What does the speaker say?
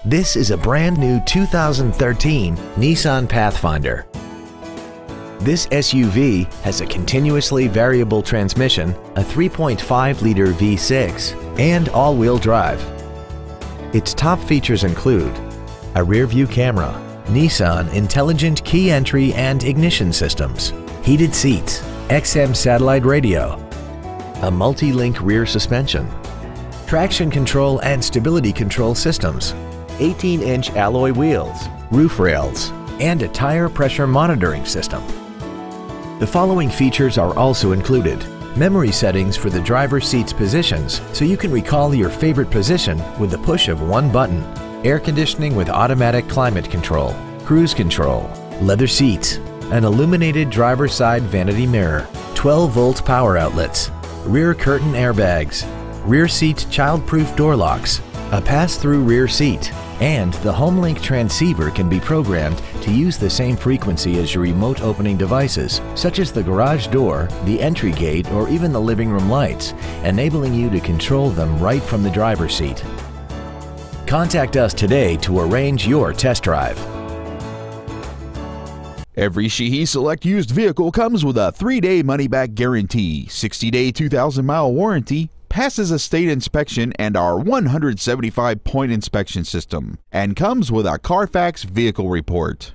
This is a brand new 2013 Nissan Pathfinder. This SUV has a continuously variable transmission, a 3.5-liter V6, and all-wheel drive. Its top features include a rear-view camera, Nissan Intelligent Key Entry and Ignition Systems, heated seats, XM satellite radio, a multi-link rear suspension, traction control and stability control systems, 18-inch alloy wheels, roof rails, and a tire pressure monitoring system. The following features are also included: memory settings for the driver's seat's positions so you can recall your favorite position with the push of one button, air conditioning with automatic climate control, cruise control, leather seats, an illuminated driver's side vanity mirror, 12-volt power outlets, rear curtain airbags, rear seat child-proof door locks, a pass-through rear seat, and the HomeLink transceiver can be programmed to use the same frequency as your remote opening devices, such as the garage door, the entry gate, or even the living room lights, enabling you to control them right from the driver's seat. Contact us today to arrange your test drive. Every Sheehy Select used vehicle comes with a 3-day money-back guarantee, 60-day 2,000-mile warranty, passes a state inspection and our 175-point inspection system, and comes with a Carfax vehicle report.